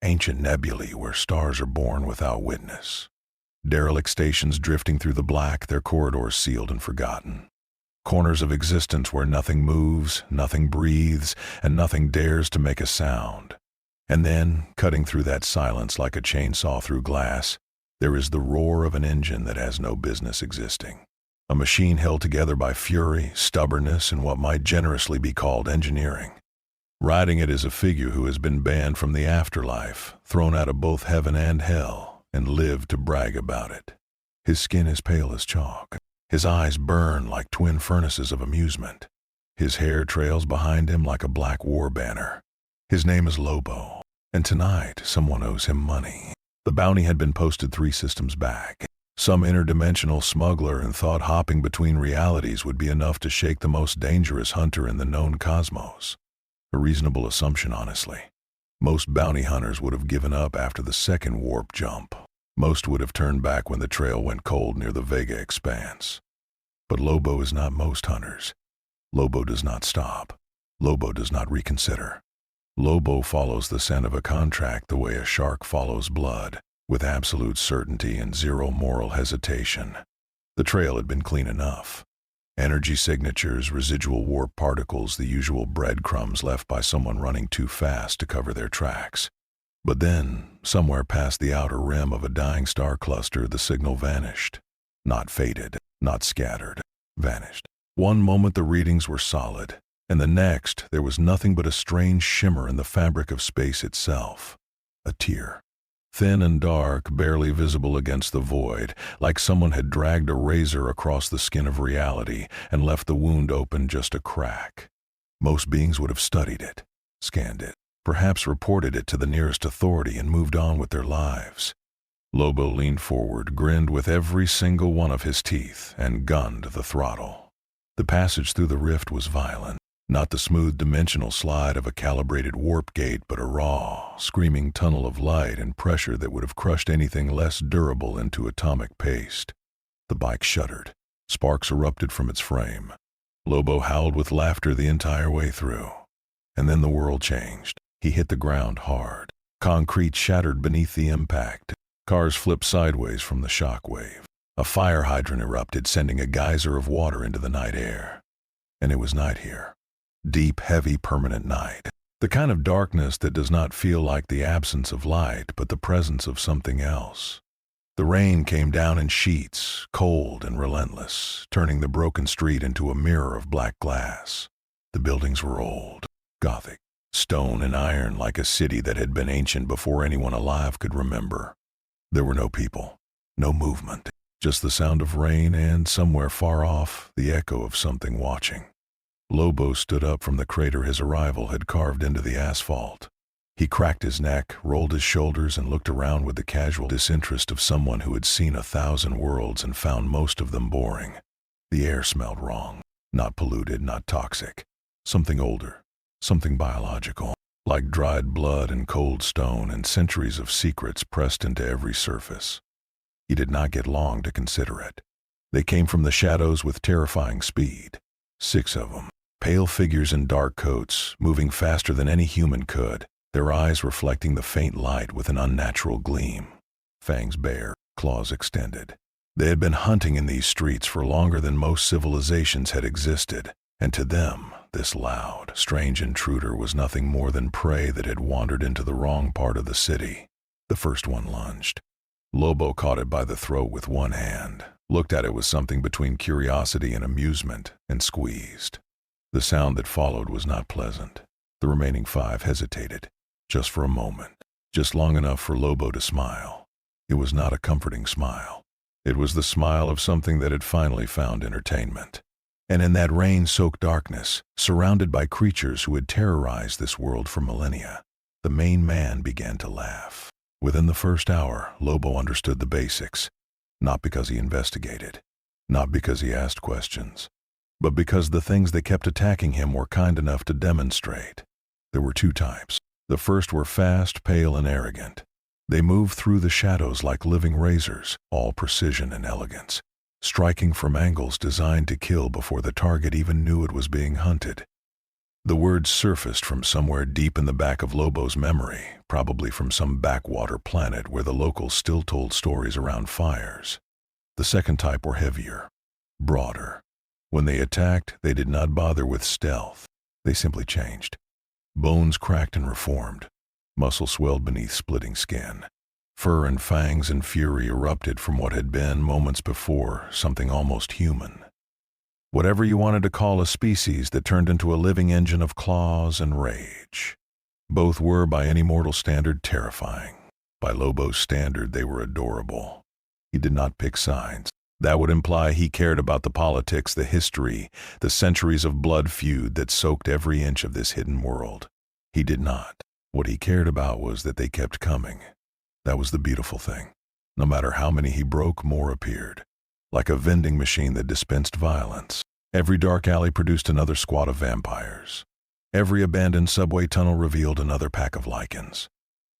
ancient nebulae where stars are born without witness. Derelict stations drifting through the black, their corridors sealed and forgotten. Corners of existence where nothing moves, nothing breathes, and nothing dares to make a sound. And then, cutting through that silence like a chainsaw through glass, there is the roar of an engine that has no business existing. A machine held together by fury, stubbornness, and what might generously be called engineering. Riding it is a figure who has been banned from the afterlife, thrown out of both heaven and hell, and lived to brag about it. His skin is pale as chalk. His eyes burn like twin furnaces of amusement. His hair trails behind him like a black war banner. His name is Lobo, and tonight someone owes him money. The bounty had been posted 3 systems back. Some interdimensional smuggler and thought hopping between realities would be enough to shake the most dangerous hunter in the known cosmos. A reasonable assumption, honestly. Most bounty hunters would have given up after the second warp jump. Most would have turned back when the trail went cold near the Vega expanse. But Lobo is not most hunters. Lobo does not stop. Lobo does not reconsider. Lobo follows the scent of a contract the way a shark follows blood, with absolute certainty and zero moral hesitation. The trail had been clean enough. Energy signatures, residual warp particles, the usual breadcrumbs left by someone running too fast to cover their tracks. But then, somewhere past the outer rim of a dying star cluster, the signal vanished. Not faded, not scattered, vanished. One moment the readings were solid, and the next there was nothing but a strange shimmer in the fabric of space itself. A tear. Thin and dark, barely visible against the void, like someone had dragged a razor across the skin of reality and left the wound open just a crack. Most beings would have studied it, scanned it, perhaps reported it to the nearest authority and moved on with their lives. Lobo leaned forward, grinned with every single one of his teeth, and gunned the throttle. The passage through the rift was violent. Not the smooth dimensional slide of a calibrated warp gate, but a raw, screaming tunnel of light and pressure that would have crushed anything less durable into atomic paste. The bike shuddered. Sparks erupted from its frame. Lobo howled with laughter the entire way through. And then the world changed. He hit the ground hard. Concrete shattered beneath the impact. Cars flipped sideways from the shock wave. A fire hydrant erupted, sending a geyser of water into the night air. And it was night here. Deep, heavy, permanent night. The kind of darkness that does not feel like the absence of light, but the presence of something else. The rain came down in sheets, cold and relentless, turning the broken street into a mirror of black glass. The buildings were old, Gothic, stone and iron, like a city that had been ancient before anyone alive could remember. There were no people, no movement, just the sound of rain and, somewhere far off, the echo of something watching. Lobo stood up from the crater his arrival had carved into the asphalt. He cracked his neck, rolled his shoulders, and looked around with the casual disinterest of someone who had seen 1,000 worlds and found most of them boring. The air smelled wrong. Not polluted, not toxic. Something older. Something biological. Like dried blood and cold stone and centuries of secrets pressed into every surface. He did not get long to consider it. They came from the shadows with terrifying speed. 6 of them. Pale figures in dark coats, moving faster than any human could, their eyes reflecting the faint light with an unnatural gleam. Fangs bare, claws extended. They had been hunting in these streets for longer than most civilizations had existed, and to them, this loud, strange intruder was nothing more than prey that had wandered into the wrong part of the city. The first one lunged. Lobo caught it by the throat with one hand, looked at it with something between curiosity and amusement, and squeezed. The sound that followed was not pleasant. The remaining 5 hesitated, just for a moment, just long enough for Lobo to smile. It was not a comforting smile. It was the smile of something that had finally found entertainment. And in that rain-soaked darkness, surrounded by creatures who had terrorized this world for millennia, the main man began to laugh. Within the first hour, Lobo understood the basics, not because he investigated, not because he asked questions, but because the things that kept attacking him were kind enough to demonstrate. There were 2 types. The first were fast, pale, and arrogant. They moved through the shadows like living razors, all precision and elegance, striking from angles designed to kill before the target even knew it was being hunted. The words surfaced from somewhere deep in the back of Lobo's memory, probably from some backwater planet where the locals still told stories around fires. The second type were heavier, broader. When they attacked, they did not bother with stealth. They simply changed. Bones cracked and reformed. Muscle swelled beneath splitting skin. Fur and fangs and fury erupted from what had been, moments before, something almost human. Whatever you wanted to call a species that turned into a living engine of claws and rage. Both were, by any mortal standard, terrifying. By Lobo's standard, they were adorable. He did not pick sides. That would imply he cared about the politics, the history, the centuries of blood feud that soaked every inch of this hidden world. He did not. What he cared about was that they kept coming. That was the beautiful thing. No matter how many he broke, more appeared. Like a vending machine that dispensed violence. Every dark alley produced another squad of vampires. Every abandoned subway tunnel revealed another pack of Lycans.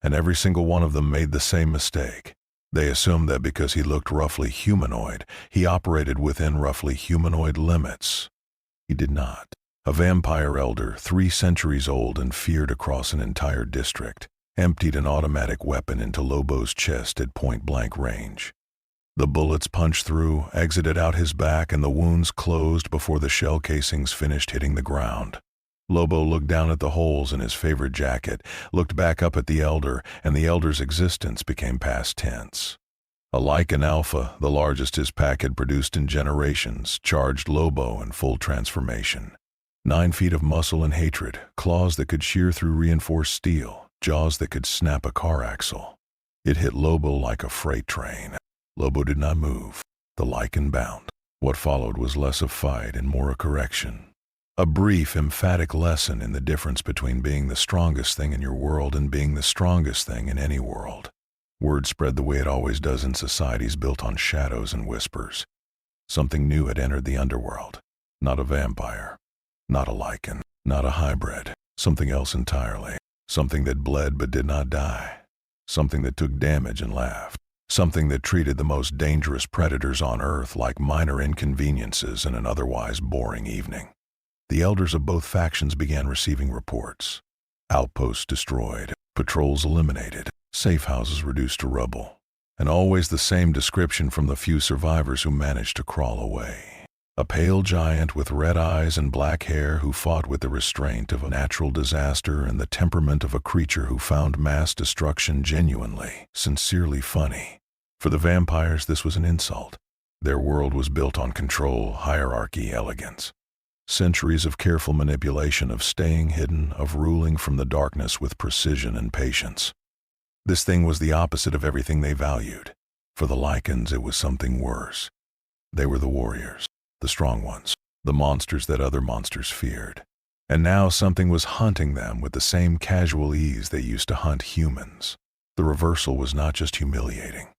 And every single one of them made the same mistake. They assumed that because he looked roughly humanoid, he operated within roughly humanoid limits. He did not. A vampire elder, 3 centuries old and feared across an entire district, emptied an automatic weapon into Lobo's chest at point-blank range. The bullets punched through, exited out his back, and the wounds closed before the shell casings finished hitting the ground. Lobo looked down at the holes in his favorite jacket, looked back up at the elder, and the elder's existence became past tense. A Lycan alpha, the largest his pack had produced in generations, charged Lobo in full transformation. 9 feet of muscle and hatred, claws that could shear through reinforced steel, jaws that could snap a car axle. It hit Lobo like a freight train. Lobo did not move. The Lycan bound. What followed was less a fight and more a correction. A brief, emphatic lesson in the difference between being the strongest thing in your world and being the strongest thing in any world. Word spread the way it always does in societies built on shadows and whispers. Something new had entered the underworld. Not a vampire. Not a Lycan. Not a hybrid. Something else entirely. Something that bled but did not die. Something that took damage and laughed. Something that treated the most dangerous predators on Earth like minor inconveniences in an otherwise boring evening. The elders of both factions began receiving reports. Outposts destroyed, patrols eliminated, safe houses reduced to rubble, and always the same description from the few survivors who managed to crawl away. A pale giant with red eyes and black hair who fought with the restraint of a natural disaster and the temperament of a creature who found mass destruction genuinely, sincerely funny. For the vampires, this was an insult. Their world was built on control, hierarchy, elegance. Centuries of careful manipulation, of staying hidden, of ruling from the darkness with precision and patience. This thing was the opposite of everything they valued. For the Lycans, it was something worse. They were the warriors, the strong ones, the monsters that other monsters feared. And now something was hunting them with the same casual ease they used to hunt humans. The reversal was not just humiliating.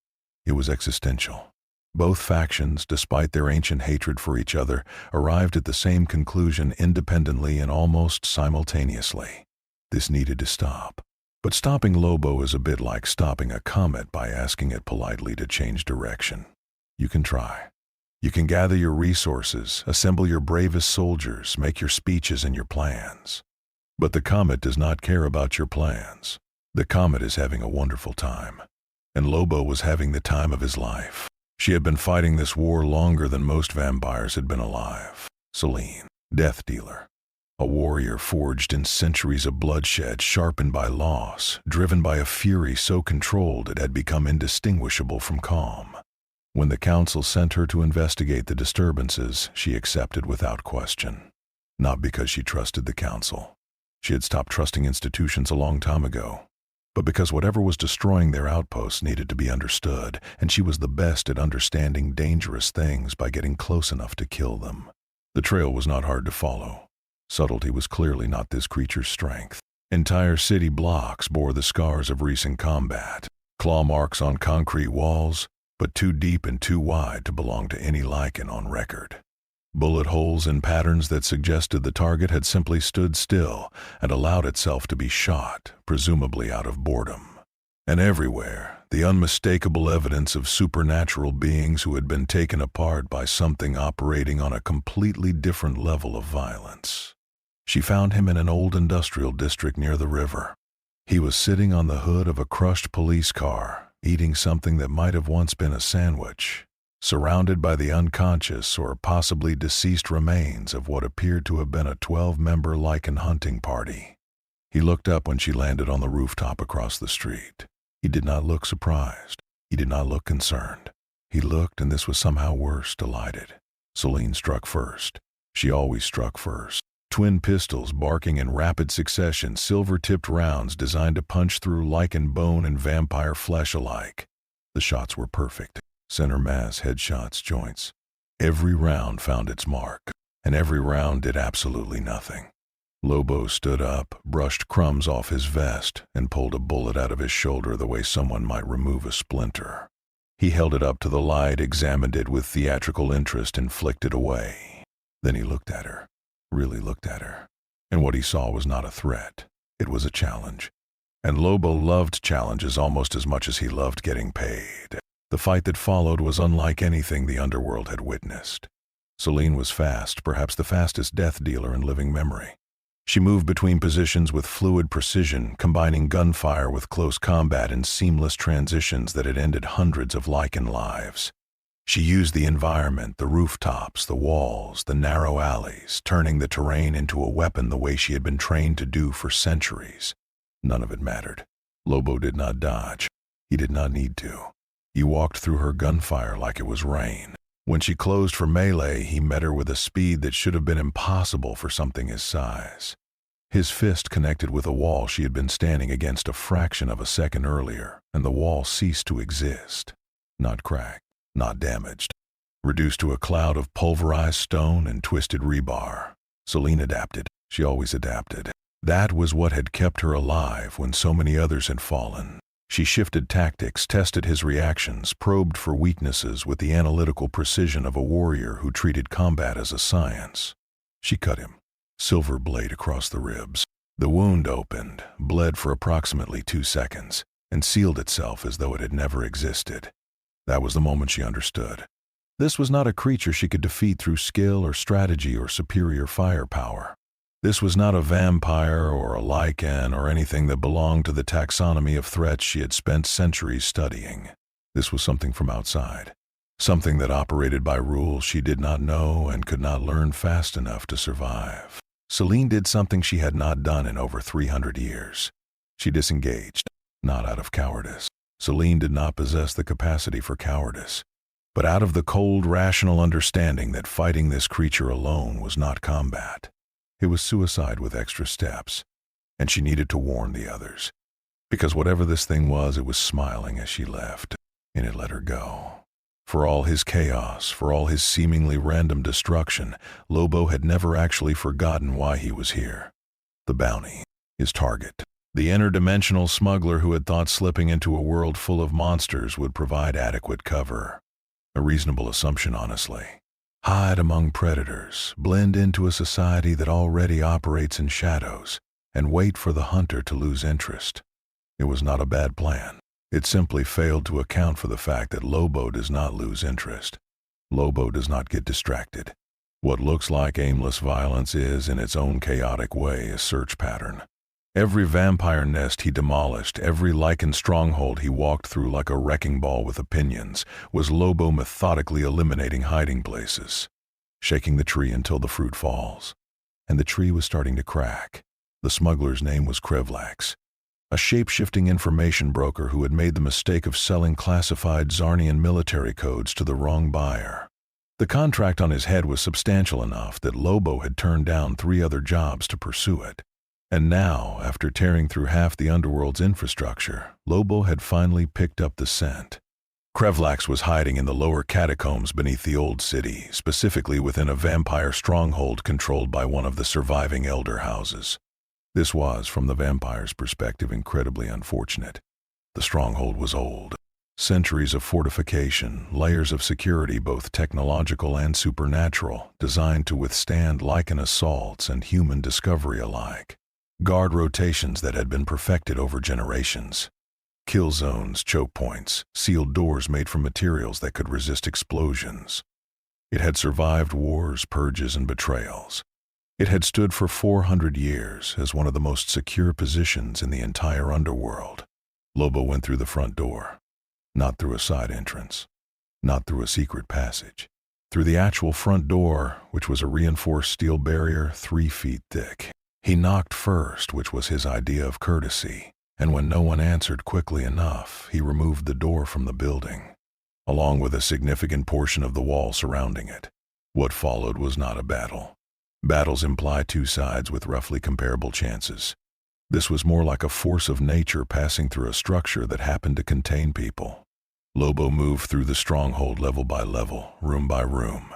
It was existential. Both factions, despite their ancient hatred for each other, arrived at the same conclusion independently and almost simultaneously. This needed to stop. But stopping Lobo is a bit like stopping a comet by asking it politely to change direction. You can try. You can gather your resources, assemble your bravest soldiers, make your speeches and your plans. But the comet does not care about your plans. The comet is having a wonderful time. And Lobo was having the time of his life. She had been fighting this war longer than most vampires had been alive. Selene, death dealer. A warrior forged in centuries of bloodshed, sharpened by loss, driven by a fury so controlled it had become indistinguishable from calm. When the council sent her to investigate the disturbances, she accepted without question. Not because she trusted the council. She had stopped trusting institutions a long time ago. But because whatever was destroying their outposts needed to be understood, and she was the best at understanding dangerous things by getting close enough to kill them. The trail was not hard to follow. Subtlety was clearly not this creature's strength. Entire city blocks bore the scars of recent combat, claw marks on concrete walls, but too deep and too wide to belong to any Lycan on record. Bullet holes in patterns that suggested the target had simply stood still and allowed itself to be shot, presumably out of boredom. And everywhere, the unmistakable evidence of supernatural beings who had been taken apart by something operating on a completely different level of violence. She found him in an old industrial district near the river. He was sitting on the hood of a crushed police car, eating something that might have once been a sandwich, surrounded by the unconscious or possibly deceased remains of what appeared to have been a 12-member Lycan hunting party. He looked up when she landed on the rooftop across the street. He did not look surprised. He did not look concerned. He looked, and this was somehow worse, delighted. Selene struck first. She always struck first. Twin pistols barking in rapid succession, silver-tipped rounds designed to punch through Lycan bone and vampire flesh alike. The shots were perfect. Center mass, headshots, joints. Every round found its mark, and every round did absolutely nothing. Lobo stood up, brushed crumbs off his vest, and pulled a bullet out of his shoulder the way someone might remove a splinter. He held it up to the light, examined it with theatrical interest, and flicked it away. Then he looked at her. Really looked at her. And what he saw was not a threat. It was a challenge. And Lobo loved challenges almost as much as he loved getting paid. The fight that followed was unlike anything the Underworld had witnessed. Selene was fast, perhaps the fastest death dealer in living memory. She moved between positions with fluid precision, combining gunfire with close combat in seamless transitions that had ended hundreds of Lycan lives. She used the environment, the rooftops, the walls, the narrow alleys, turning the terrain into a weapon the way she had been trained to do for centuries. None of it mattered. Lobo did not dodge. He did not need to. He walked through her gunfire like it was rain. When she closed for melee, he met her with a speed that should have been impossible for something his size. His fist connected with a wall she had been standing against a fraction of a second earlier, and the wall ceased to exist. Not cracked. Not damaged. Reduced to a cloud of pulverized stone and twisted rebar. Selene adapted. She always adapted. That was what had kept her alive when so many others had fallen. She shifted tactics, tested his reactions, probed for weaknesses with the analytical precision of a warrior who treated combat as a science. She cut him. Silver blade across the ribs. The wound opened, bled for approximately 2 seconds, and sealed itself as though it had never existed. That was the moment she understood. This was not a creature she could defeat through skill or strategy or superior firepower. This was not a vampire or a Lycan or anything that belonged to the taxonomy of threats she had spent centuries studying. This was something from outside. Something that operated by rules she did not know and could not learn fast enough to survive. Selene did something she had not done in over 300 years. She disengaged, not out of cowardice. Selene did not possess the capacity for cowardice, but out of the cold, rational understanding that fighting this creature alone was not combat. It was suicide with extra steps, and she needed to warn the others. Because whatever this thing was, it was smiling as she left, and it let her go. For all his chaos, for all his seemingly random destruction, Lobo had never actually forgotten why he was here. The bounty, his target. The interdimensional smuggler who had thought slipping into a world full of monsters would provide adequate cover. A reasonable assumption, honestly. Hide among predators, blend into a society that already operates in shadows, and wait for the hunter to lose interest. It was not a bad plan. It simply failed to account for the fact that Lobo does not lose interest. Lobo does not get distracted. What looks like aimless violence is, in its own chaotic way, a search pattern. Every vampire nest he demolished, every Lycan stronghold he walked through like a wrecking ball with opinions, was Lobo methodically eliminating hiding places, shaking the tree until the fruit falls. And the tree was starting to crack. The smuggler's name was Krevlax, a shape-shifting information broker who had made the mistake of selling classified Zarnian military codes to the wrong buyer. The contract on his head was substantial enough that Lobo had turned down 3 other jobs to pursue it. And now, after tearing through half the Underworld's infrastructure, Lobo had finally picked up the scent. Krevlax was hiding in the lower catacombs beneath the old city, specifically within a vampire stronghold controlled by one of the surviving elder houses. This was, from the vampire's perspective, incredibly unfortunate. The stronghold was old. Centuries of fortification, layers of security both technological and supernatural, designed to withstand Lycan assaults and human discovery alike. Guard rotations that had been perfected over generations. Kill zones, choke points, sealed doors made from materials that could resist explosions. It had survived wars, purges, and betrayals. It had stood for 400 years as one of the most secure positions in the entire underworld. Lobo went through the front door, not through a side entrance, not through a secret passage, through the actual front door, which was a reinforced steel barrier 3 feet thick. He knocked first, which was his idea of courtesy, and when no one answered quickly enough, he removed the door from the building, along with a significant portion of the wall surrounding it. What followed was not a battle. Battles imply two sides with roughly comparable chances. This was more like a force of nature passing through a structure that happened to contain people. Lobo moved through the stronghold level by level, room by room,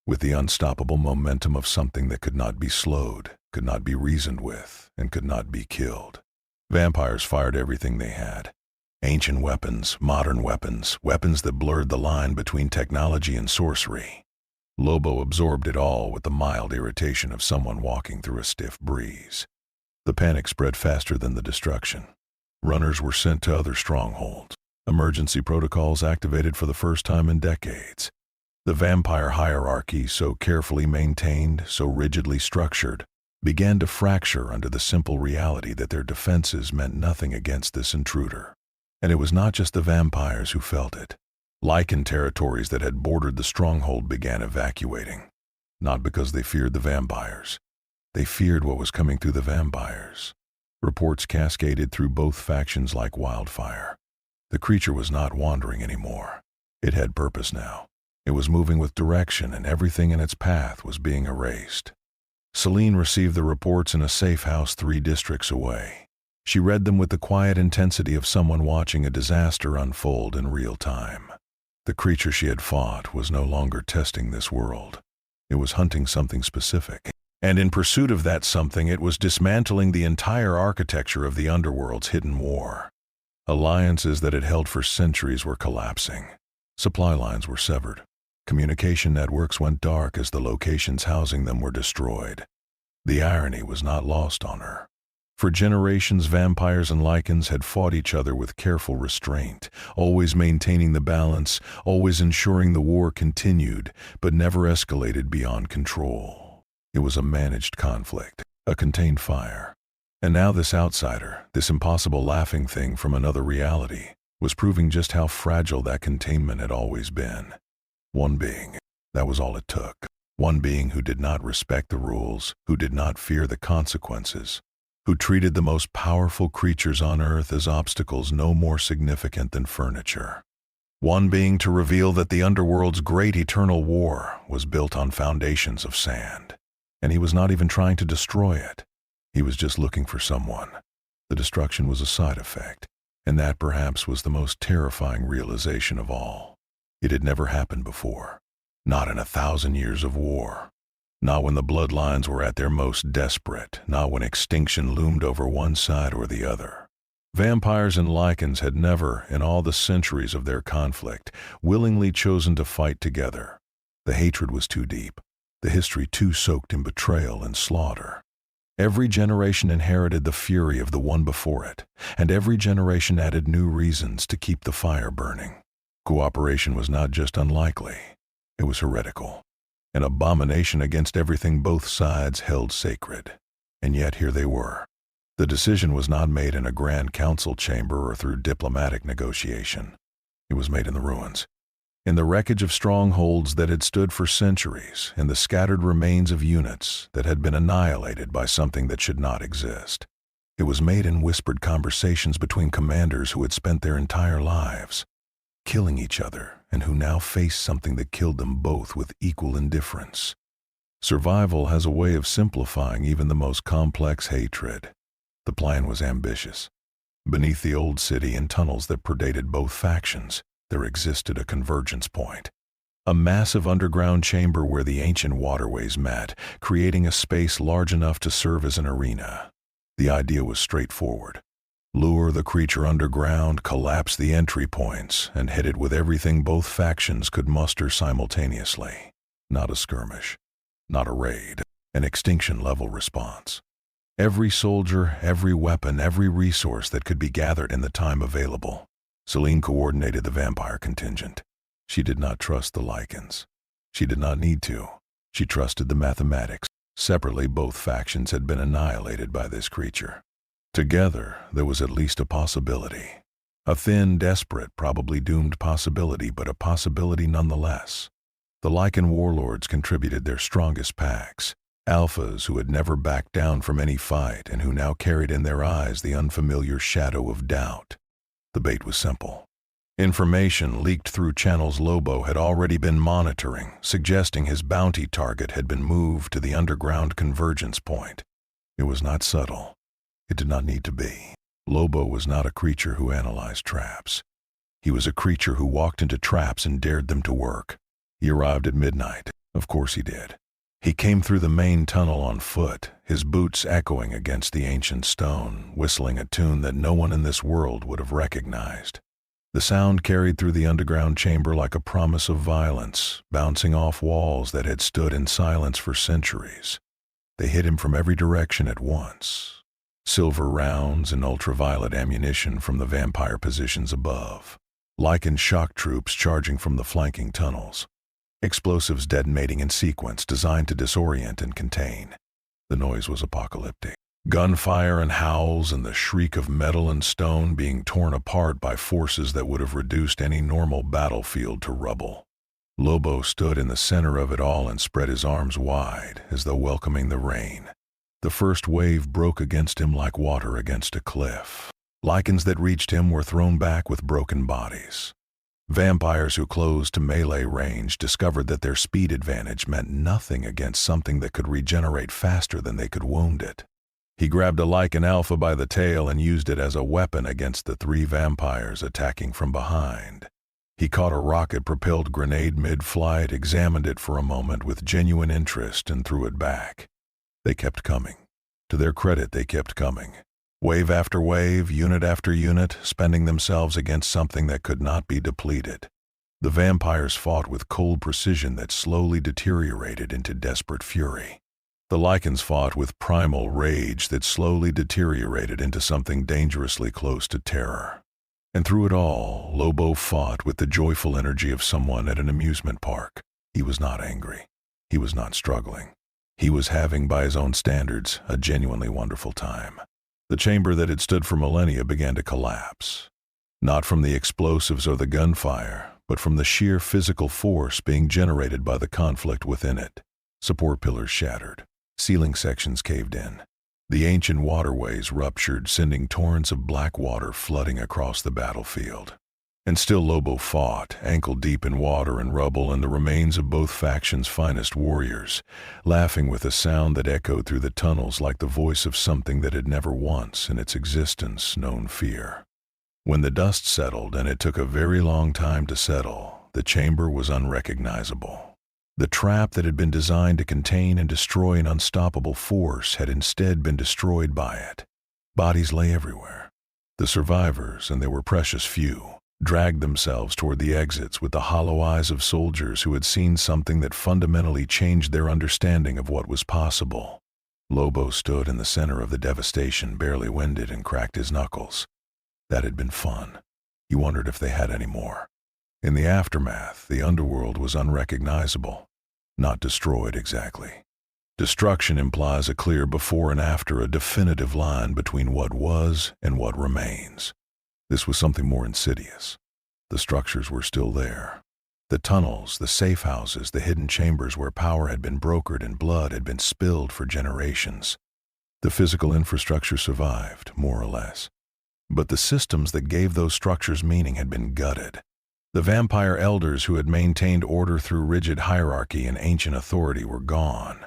with the unstoppable momentum of something that could not be slowed, could not be reasoned with, and could not be killed. Vampires fired everything they had. Ancient weapons, modern weapons, weapons that blurred the line between technology and sorcery. Lobo absorbed it all with the mild irritation of someone walking through a stiff breeze. The panic spread faster than the destruction. Runners were sent to other strongholds. Emergency protocols activated for the first time in decades. The vampire hierarchy, so carefully maintained, so rigidly structured, began to fracture under the simple reality that their defenses meant nothing against this intruder. And it was not just the vampires who felt it. Lycan territories that had bordered the stronghold began evacuating. Not because they feared the vampires. They feared what was coming through the vampires. Reports cascaded through both factions like wildfire. The creature was not wandering anymore. It had purpose now. It was moving with direction, and everything in its path was being erased. Selene received the reports in a safe house 3 districts away. She read them with the quiet intensity of someone watching a disaster unfold in real time. The creature she had fought was no longer testing this world. It was hunting something specific. And in pursuit of that something, it was dismantling the entire architecture of the Underworld's hidden war. Alliances that had held for centuries were collapsing. Supply lines were severed. Communication networks went dark as the locations housing them were destroyed. The irony was not lost on her. For generations, vampires and Lycans had fought each other with careful restraint, always maintaining the balance, always ensuring the war continued, but never escalated beyond control. It was a managed conflict, a contained fire. And now this outsider, this impossible laughing thing from another reality, was proving just how fragile that containment had always been. One being, that was all it took. One being who did not respect the rules, who did not fear the consequences, who treated the most powerful creatures on Earth as obstacles no more significant than furniture. One being to reveal that the Underworld's great eternal war was built on foundations of sand. And he was not even trying to destroy it. He was just looking for someone. The destruction was a side effect, and that perhaps was the most terrifying realization of all. It had never happened before. Not in 1,000 years of war. Not when the bloodlines were at their most desperate, not when extinction loomed over one side or the other. Vampires and Lycans had never, in all the centuries of their conflict, willingly chosen to fight together. The hatred was too deep, the history too soaked in betrayal and slaughter. Every generation inherited the fury of the one before it, and every generation added new reasons to keep the fire burning. Cooperation was not just unlikely, it was heretical. An abomination against everything both sides held sacred. And yet here they were. The decision was not made in a grand council chamber or through diplomatic negotiation. It was made in the ruins. In the wreckage of strongholds that had stood for centuries, in the scattered remains of units that had been annihilated by something that should not exist. It was made in whispered conversations between commanders who had spent their entire lives killing each other, and who now faced something that killed them both with equal indifference. Survival has a way of simplifying even the most complex hatred. The plan was ambitious. Beneath the old city, in tunnels that predated both factions, there existed a convergence point. A massive underground chamber where the ancient waterways met, creating a space large enough to serve as an arena. The idea was straightforward. Lure the creature underground, collapse the entry points, and hit it with everything both factions could muster simultaneously. Not a skirmish, not a raid, an extinction-level response. Every soldier, every weapon, every resource that could be gathered in the time available. Selene coordinated the vampire contingent. She did not trust the Lycans. She did not need to. She trusted the mathematics. Separately, both factions had been annihilated by this creature. Together, there was at least a possibility. A thin, desperate, probably doomed possibility, but a possibility nonetheless. The Lycan warlords contributed their strongest packs, alphas who had never backed down from any fight and who now carried in their eyes the unfamiliar shadow of doubt. The bait was simple. Information leaked through channels Lobo had already been monitoring, suggesting his bounty target had been moved to the underground convergence point. It was not subtle. It did not need to be. Lobo was not a creature who analyzed traps. He was a creature who walked into traps and dared them to work. He arrived at midnight. Of course he did. He came through the main tunnel on foot, his boots echoing against the ancient stone, whistling a tune that no one in this world would have recognized. The sound carried through the underground chamber like a promise of violence, bouncing off walls that had stood in silence for centuries. They hit him from every direction at once. Silver rounds and ultraviolet ammunition from the vampire positions above. Lycan shock troops charging from the flanking tunnels. Explosives detonating in sequence designed to disorient and contain. The noise was apocalyptic. Gunfire and howls and the shriek of metal and stone being torn apart by forces that would have reduced any normal battlefield to rubble. Lobo stood in the center of it all and spread his arms wide, as though welcoming the rain. The first wave broke against him like water against a cliff. Lycans that reached him were thrown back with broken bodies. Vampires who closed to melee range discovered that their speed advantage meant nothing against something that could regenerate faster than they could wound it. He grabbed a Lycan alpha by the tail and used it as a weapon against the 3 vampires attacking from behind. He caught a rocket-propelled grenade mid-flight, examined it for a moment with genuine interest, and threw it back. They kept coming. To their credit, they kept coming. Wave after wave, unit after unit, spending themselves against something that could not be depleted. The vampires fought with cold precision that slowly deteriorated into desperate fury. The Lycans fought with primal rage that slowly deteriorated into something dangerously close to terror. And through it all, Lobo fought with the joyful energy of someone at an amusement park. He was not angry. He was not struggling. He was having, by his own standards, a genuinely wonderful time. The chamber that had stood for millennia began to collapse. Not from the explosives or the gunfire, but from the sheer physical force being generated by the conflict within it. Support pillars shattered. Ceiling sections caved in. The ancient waterways ruptured, sending torrents of black water flooding across the battlefield. And still Lobo fought, ankle-deep in water and rubble and the remains of both factions' finest warriors, laughing with a sound that echoed through the tunnels like the voice of something that had never once in its existence known fear. When the dust settled, and it took a very long time to settle, the chamber was unrecognizable. The trap that had been designed to contain and destroy an unstoppable force had instead been destroyed by it. Bodies lay everywhere. The survivors, and they were precious few, dragged themselves toward the exits with the hollow eyes of soldiers who had seen something that fundamentally changed their understanding of what was possible. Lobo stood in the center of the devastation, barely winded, and cracked his knuckles. That had been fun. He wondered if they had any more. In the aftermath, the Underworld was unrecognizable. Not destroyed exactly. Destruction implies a clear before and after, a definitive line between what was and what remains. This was something more insidious. The structures were still there. The tunnels, the safe houses, the hidden chambers where power had been brokered and blood had been spilled for generations. The physical infrastructure survived, more or less. But the systems that gave those structures meaning had been gutted. The vampire elders who had maintained order through rigid hierarchy and ancient authority were gone.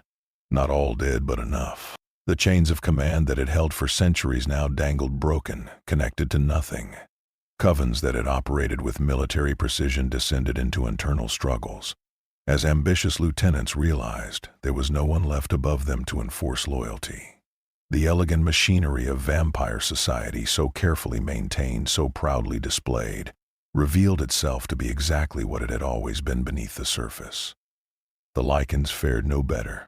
Not all did, but enough. The chains of command that had held for centuries now dangled broken, connected to nothing. Covens that had operated with military precision descended into internal struggles. As ambitious lieutenants realized, there was no one left above them to enforce loyalty. The elegant machinery of vampire society, so carefully maintained, so proudly displayed, revealed itself to be exactly what it had always been beneath the surface. The Lycans fared no better.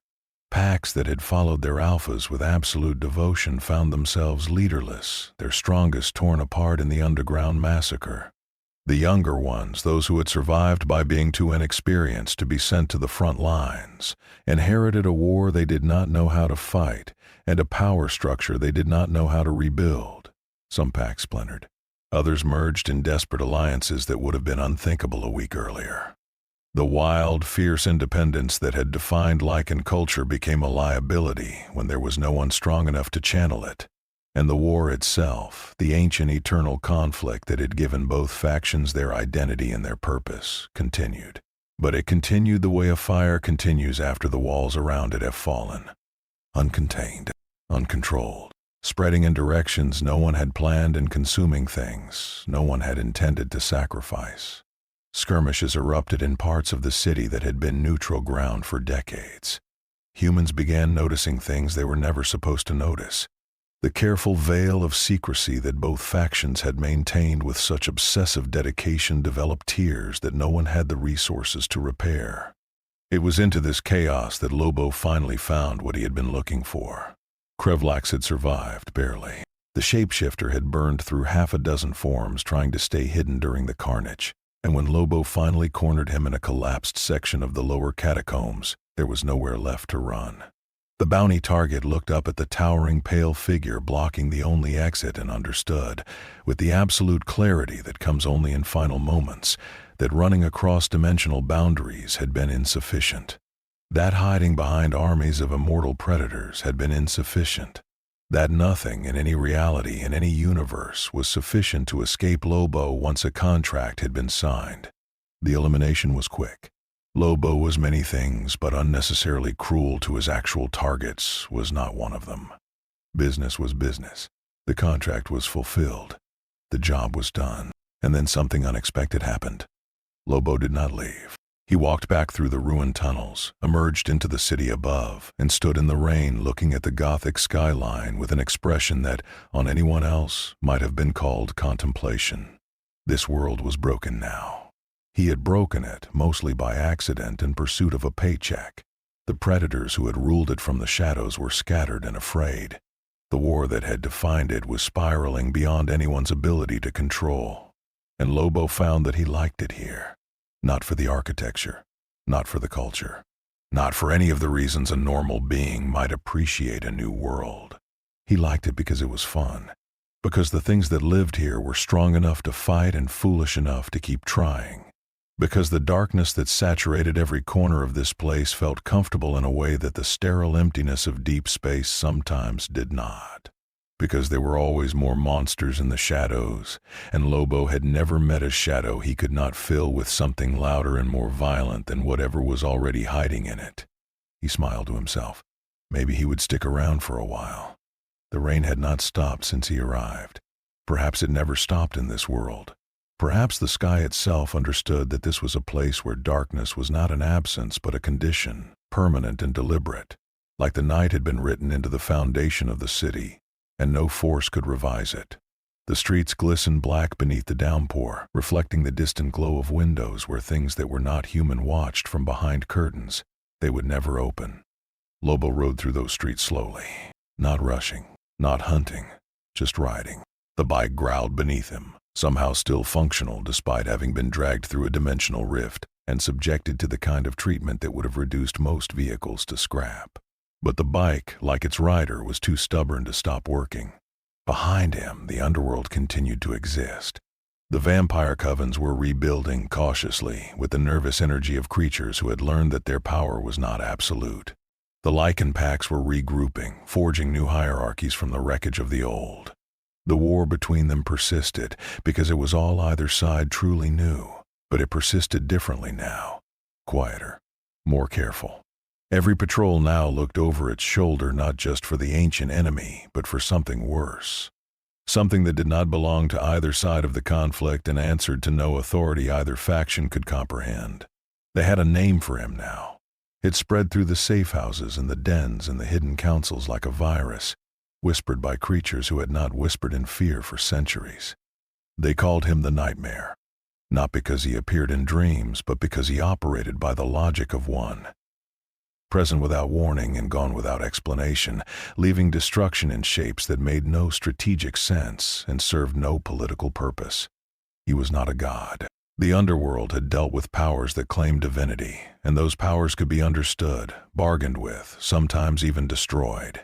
Packs that had followed their alphas with absolute devotion found themselves leaderless, their strongest torn apart in the underground massacre. The younger ones, those who had survived by being too inexperienced to be sent to the front lines, inherited a war they did not know how to fight and a power structure they did not know how to rebuild. Some packs splintered. Others merged in desperate alliances that would have been unthinkable a week earlier. The wild, fierce independence that had defined Lycan culture became a liability when there was no one strong enough to channel it. And the war itself, the ancient eternal conflict that had given both factions their identity and their purpose, continued. But it continued the way a fire continues after the walls around it have fallen. Uncontained, uncontrolled, spreading in directions no one had planned and consuming things no one had intended to sacrifice. Skirmishes erupted in parts of the city that had been neutral ground for decades. Humans began noticing things they were never supposed to notice. The careful veil of secrecy that both factions had maintained with such obsessive dedication developed tears that no one had the resources to repair. It was into this chaos that Lobo finally found what he had been looking for. Krevlax had survived, barely. The shapeshifter had burned through half a dozen forms trying to stay hidden during the carnage, and when Lobo finally cornered him in a collapsed section of the lower catacombs, there was nowhere left to run. The bounty target looked up at the towering pale figure blocking the only exit and understood, with the absolute clarity that comes only in final moments, that running across dimensional boundaries had been insufficient. That hiding behind armies of immortal predators had been insufficient. That nothing in any reality in any universe was sufficient to escape Lobo once a contract had been signed. The elimination was quick. Lobo was many things, but unnecessarily cruel to his actual targets was not one of them. Business was business. The contract was fulfilled. The job was done. And then something unexpected happened. Lobo did not leave. He walked back through the ruined tunnels, emerged into the city above, and stood in the rain looking at the Gothic skyline with an expression that, on anyone else, might have been called contemplation. This world was broken now. He had broken it, mostly by accident in pursuit of a paycheck. The predators who had ruled it from the shadows were scattered and afraid. The war that had defined it was spiraling beyond anyone's ability to control. And Lobo found that he liked it here. Not for the architecture, not for the culture, not for any of the reasons a normal being might appreciate a new world. He liked it because it was fun, because the things that lived here were strong enough to fight and foolish enough to keep trying, because the darkness that saturated every corner of this place felt comfortable in a way that the sterile emptiness of deep space sometimes did not. Because there were always more monsters in the shadows, and Lobo had never met a shadow he could not fill with something louder and more violent than whatever was already hiding in it. He smiled to himself. Maybe he would stick around for a while. The rain had not stopped since he arrived. Perhaps it never stopped in this world. Perhaps the sky itself understood that this was a place where darkness was not an absence but a condition, permanent and deliberate, like the night had been written into the foundation of the city, and no force could revise it. The streets glistened black beneath the downpour, reflecting the distant glow of windows where things that were not human watched from behind curtains they would never open. Lobo rode through those streets slowly, not rushing, not hunting, just riding. The bike growled beneath him, somehow still functional despite having been dragged through a dimensional rift and subjected to the kind of treatment that would have reduced most vehicles to scrap. But the bike, like its rider, was too stubborn to stop working. Behind him, the underworld continued to exist. The vampire covens were rebuilding cautiously with the nervous energy of creatures who had learned that their power was not absolute. The Lycan packs were regrouping, forging new hierarchies from the wreckage of the old. The war between them persisted because it was all either side truly knew, but it persisted differently now, quieter, more careful. Every patrol now looked over its shoulder not just for the ancient enemy, but for something worse. Something that did not belong to either side of the conflict and answered to no authority either faction could comprehend. They had a name for him now. It spread through the safe houses and the dens and the hidden councils like a virus, whispered by creatures who had not whispered in fear for centuries. They called him the Nightmare, not because he appeared in dreams, but because he operated by the logic of one. Present without warning and gone without explanation, leaving destruction in shapes that made no strategic sense and served no political purpose. He was not a god. The underworld had dealt with powers that claimed divinity, and those powers could be understood, bargained with, sometimes even destroyed.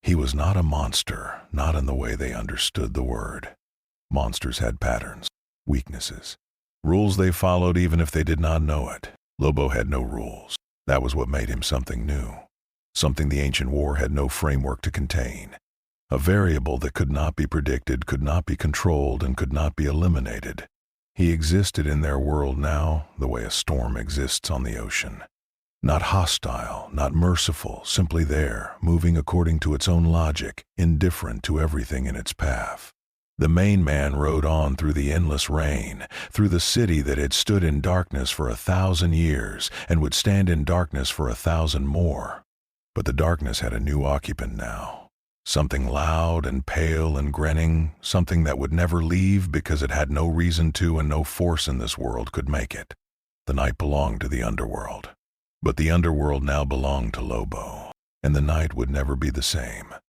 He was not a monster, not in the way they understood the word. Monsters had patterns, weaknesses, rules they followed even if they did not know it. Lobo had no rules. That was what made him something new, something the ancient war had no framework to contain. A variable that could not be predicted, could not be controlled, and could not be eliminated. He existed in their world now the way a storm exists on the ocean. Not hostile, not merciful, simply there, moving according to its own logic, indifferent to everything in its path. The main man rode on through the endless rain, through the city that had stood in darkness for 1,000 years and would stand in darkness for 1,000 more. But the darkness had a new occupant now. Something loud and pale and grinning, something that would never leave because it had no reason to and no force in this world could make it. The night belonged to the underworld. But the underworld now belonged to Lobo, and the night would never be the same.